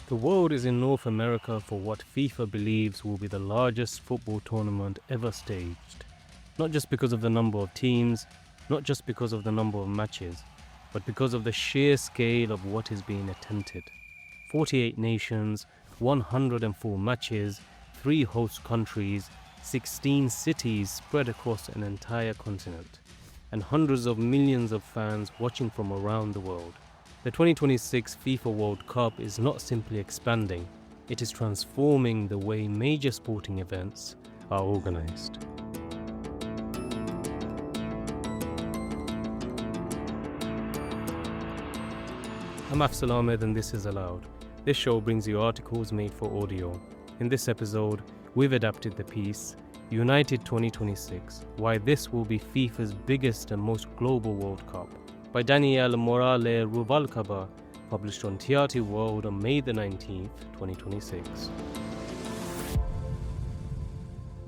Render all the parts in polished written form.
The world is in North America for what FIFA believes will be the largest football tournament ever staged. Not just because of the number of teams, not just because of the number of matches, but because of the sheer scale of what is being attempted. 48 nations, 104 matches, 3 host countries, 16 cities spread across an entire continent, and hundreds of millions of fans watching from around the world. The 2026 FIFA World Cup is not simply expanding, it is transforming the way major sporting events are organized. I'm Afzal Ahmed and this is Aloud. This show brings you articles made for audio. In this episode, we've adapted the piece, United 2026, Why This Will Be FIFA's Biggest and Most Global World Cup, by Danielle Morale Rubalcaba, published on TRT World on May the 19th, 2026.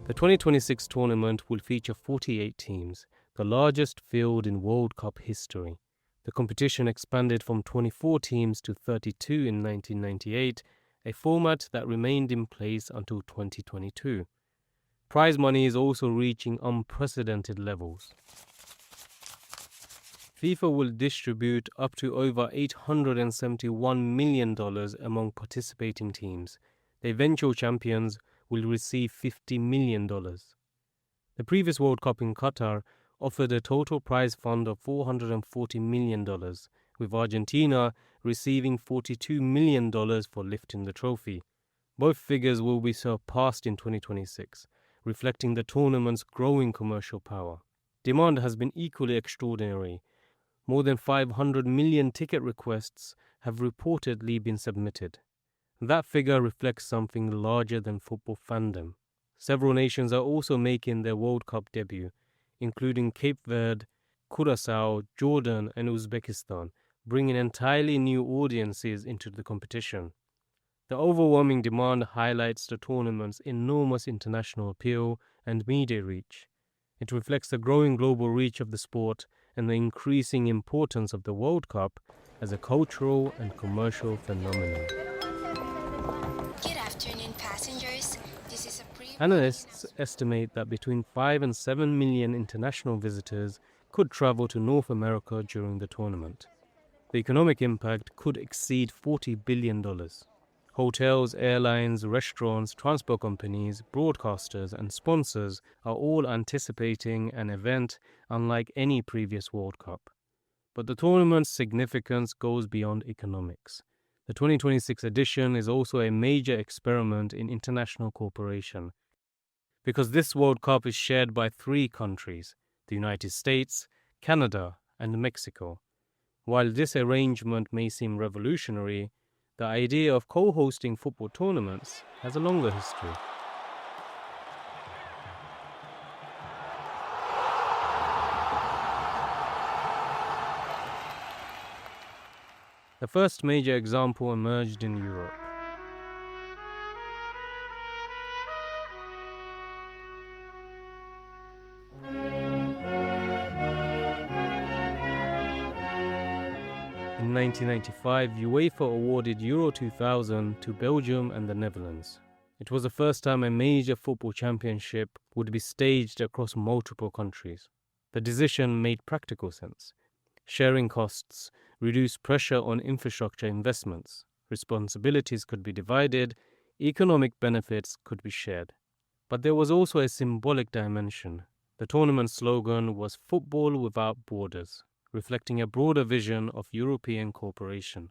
The 2026 tournament will feature 48 teams, the largest field in World Cup history. The competition expanded from 24 teams to 32 in 1998, a format that remained in place until 2022. Prize money is also reaching unprecedented levels. FIFA will distribute up to over $871 million among participating teams. The eventual champions will receive $50 million. The previous World Cup in Qatar offered a total prize fund of $440 million, with Argentina receiving $42 million for lifting the trophy. Both figures will be surpassed in 2026, reflecting the tournament's growing commercial power. Demand has been equally extraordinary. More than 500 million ticket requests have reportedly been submitted. That figure reflects something larger than football fandom. Several nations are also making their World Cup debut, including Cape Verde, Curaçao, Jordan, and Uzbekistan, bringing entirely new audiences into the competition. The overwhelming demand highlights the tournament's enormous international appeal and media reach. It reflects the growing global reach of the sport and the increasing importance of the World Cup as a cultural and commercial phenomenon. Good afternoon, passengers. This is a Analysts estimate that between 5 and 7 million international visitors could travel to North America during the tournament. The economic impact could exceed $40 billion. Hotels, airlines, restaurants, transport companies, broadcasters, and sponsors are all anticipating an event unlike any previous World Cup. But the tournament's significance goes beyond economics. The 2026 edition is also a major experiment in international cooperation, because this World Cup is shared by 3 countries, the United States, Canada, and Mexico. While this arrangement may seem revolutionary, the idea of co-hosting football tournaments has a longer history. The first major example emerged in Europe. In 1995, UEFA awarded Euro 2000 to Belgium and the Netherlands. It was the first time a major football championship would be staged across multiple countries. The decision made practical sense. Sharing costs reduced pressure on infrastructure investments. Responsibilities could be divided, economic benefits could be shared. But there was also a symbolic dimension. The tournament slogan was "Football Without Borders," reflecting a broader vision of European cooperation.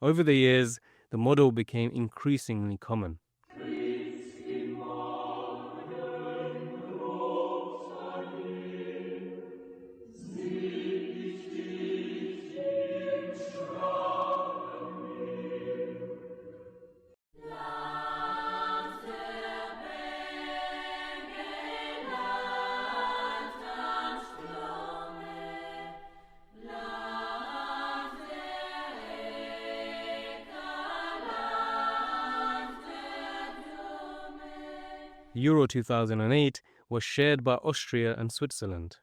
Over the years, the model became increasingly common. Euro 2008 was shared by Austria and Switzerland.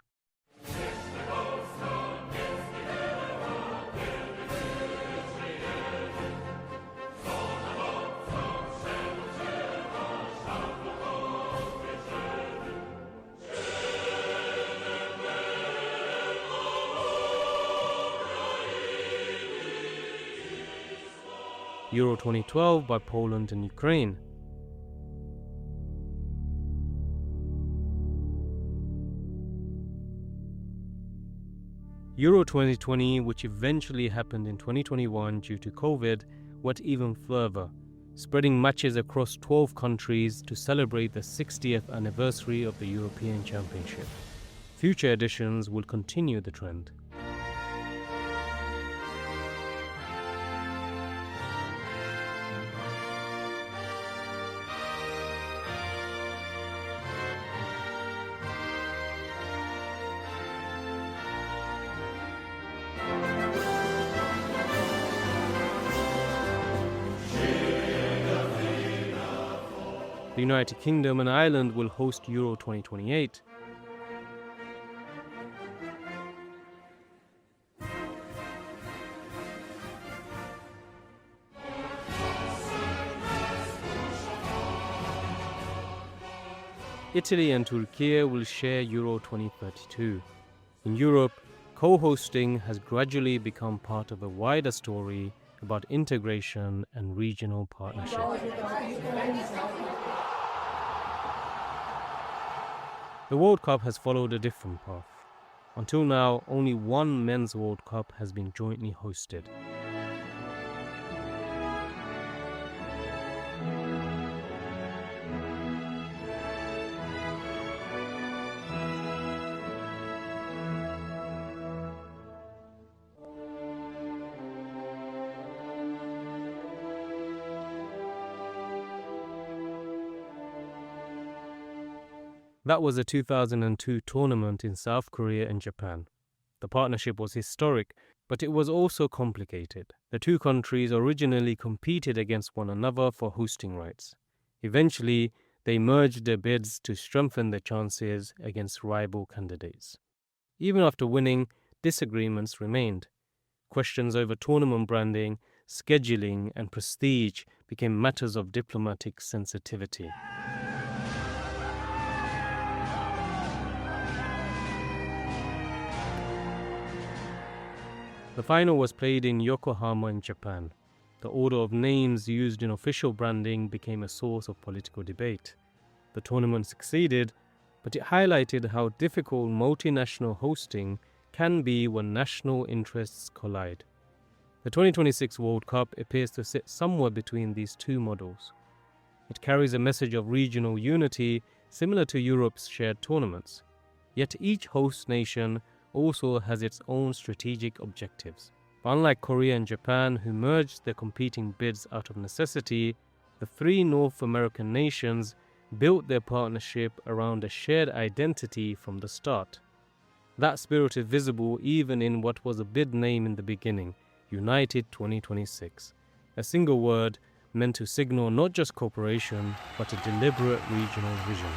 Euro 2012 by Poland and Ukraine. Euro 2020, which eventually happened in 2021 due to COVID, went even further, spreading matches across 12 countries to celebrate the 60th anniversary of the European Championship. Future editions will continue the trend. The United Kingdom and Ireland will host Euro 2028. Italy and Turkey will share Euro 2032. In Europe, co-hosting has gradually become part of a wider story about integration and regional partnership. The World Cup has followed a different path. Until now, only one Men's World Cup has been jointly hosted. That was a 2002 tournament in South Korea and Japan. The partnership was historic, but it was also complicated. The two countries originally competed against one another for hosting rights. Eventually, they merged their bids to strengthen their chances against rival candidates. Even after winning, disagreements remained. Questions over tournament branding, scheduling, and prestige became matters of diplomatic sensitivity. The final was played in Yokohama in Japan. The order of names used in official branding became a source of political debate. The tournament succeeded, but it highlighted how difficult multinational hosting can be when national interests collide. The 2026 World Cup appears to sit somewhere between these two models. It carries a message of regional unity similar to Europe's shared tournaments. Yet each host nation also has its own strategic objectives. But unlike Korea and Japan, who merged their competing bids out of necessity, the three North American nations built their partnership around a shared identity from the start. That spirit is visible even in what was a bid name in the beginning, United 2026, a single word meant to signal not just cooperation, but a deliberate regional vision.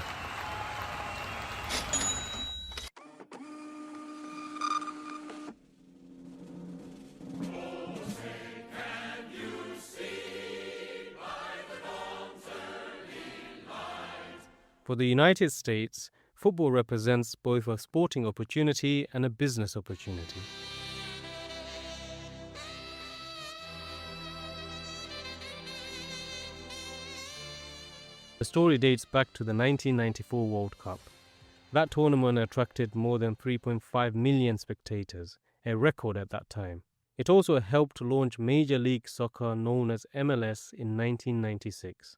For the United States, football represents both a sporting opportunity and a business opportunity. The story dates back to the 1994 World Cup. That tournament attracted more than 3.5 million spectators, a record at that time. It also helped launch Major League Soccer known as MLS in 1996.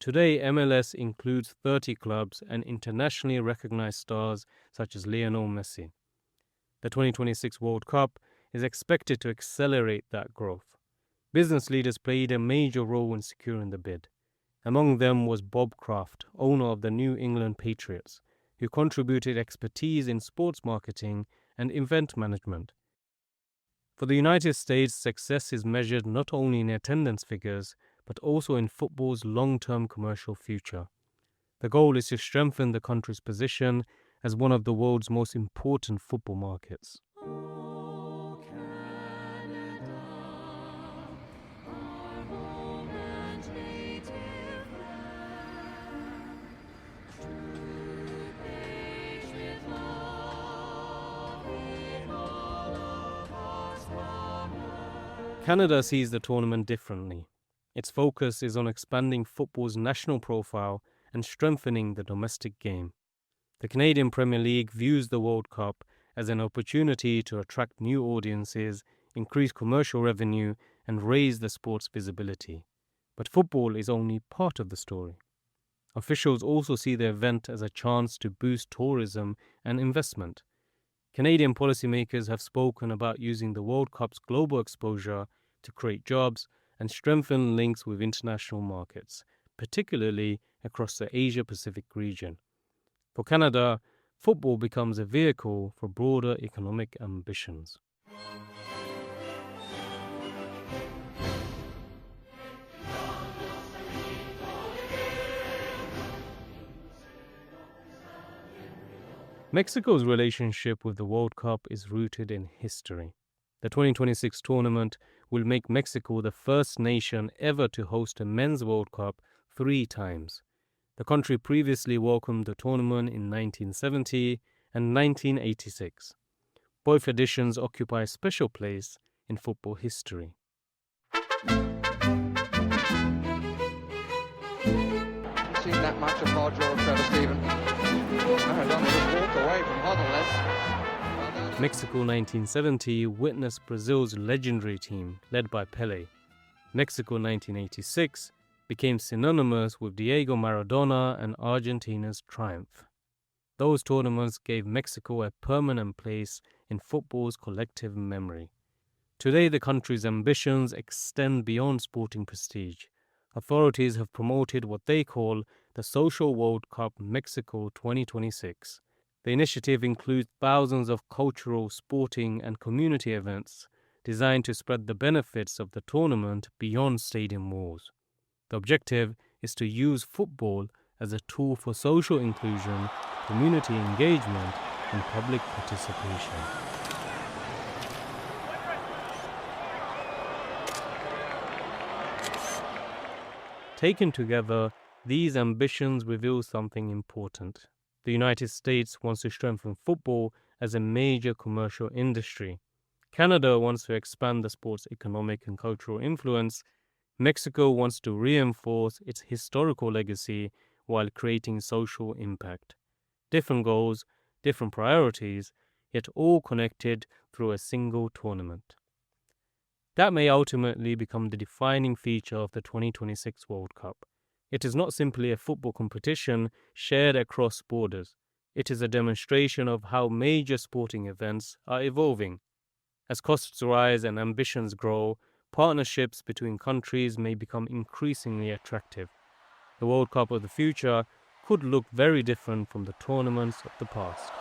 Today, MLS includes 30 clubs and internationally recognized stars such as Lionel Messi. The 2026 World Cup is expected to accelerate that growth. Business leaders played a major role in securing the bid. Among them was Bob Kraft, owner of the New England Patriots, who contributed expertise in sports marketing and event management. For the United States, success is measured not only in attendance figures, but also in football's long-term commercial future. The goal is to strengthen the country's position as one of the world's most important football markets. Canada sees the tournament differently. Its focus is on expanding football's national profile and strengthening the domestic game. The Canadian Premier League views the World Cup as an opportunity to attract new audiences, increase commercial revenue, and raise the sport's visibility. But football is only part of the story. Officials also see the event as a chance to boost tourism and investment. Canadian policymakers have spoken about using the World Cup's global exposure to create jobs and strengthen links with international markets, particularly across the Asia-Pacific region. For Canada, football becomes a vehicle for broader economic ambitions. Mexico's relationship with the World Cup is rooted in history. The 2026 tournament will make Mexico the first nation ever to host a men's World Cup 3 times. The country previously welcomed the tournament in 1970 and 1986. Both editions occupy a special place in football history. Seen that much of hard draw of Trevor Stephen. Maradona just walked away from Huddle then. Mexico 1970 witnessed Brazil's legendary team led by Pelé. Mexico 1986 became synonymous with Diego Maradona and Argentina's triumph. Those tournaments gave Mexico a permanent place in football's collective memory. Today, the country's ambitions extend beyond sporting prestige. Authorities have promoted what they call the Social World Cup Mexico 2026. The initiative includes thousands of cultural, sporting, and community events designed to spread the benefits of the tournament beyond stadium walls. The objective is to use football as a tool for social inclusion, community engagement, and public participation. Taken together, these ambitions reveal something important. The United States wants to strengthen football as a major commercial industry. Canada wants to expand the sport's economic and cultural influence. Mexico wants to reinforce its historical legacy while creating social impact. Different goals, different priorities, yet all connected through a single tournament. That may ultimately become the defining feature of the 2026 World Cup. It is not simply a football competition shared across borders. It is a demonstration of how major sporting events are evolving. As costs rise and ambitions grow, partnerships between countries may become increasingly attractive. The World Cup of the future could look very different from the tournaments of the past.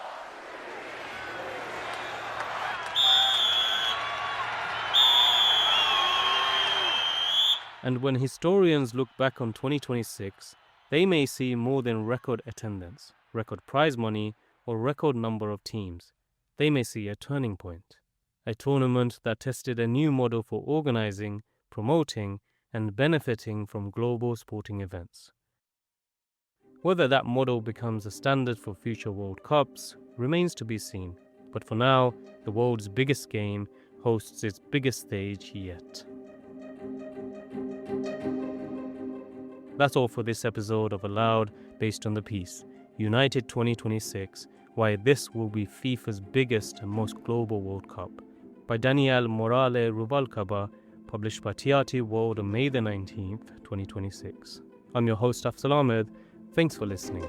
And when historians look back on 2026, they may see more than record attendance, record prize money, or record number of teams. They may see a turning point, a tournament that tested a new model for organizing, promoting, and benefiting from global sporting events. Whether that model becomes a standard for future World Cups remains to be seen, but for now, the world's biggest game hosts its biggest stage yet. That's all for this episode of Aloud, based on the piece United 2026, Why This Will Be FIFA's Biggest and Most Global World Cup, by Daniel Morale Rubalcaba, published by TRT World on May the 19th, 2026. I'm your host Afzal Ahmed. Thanks for listening.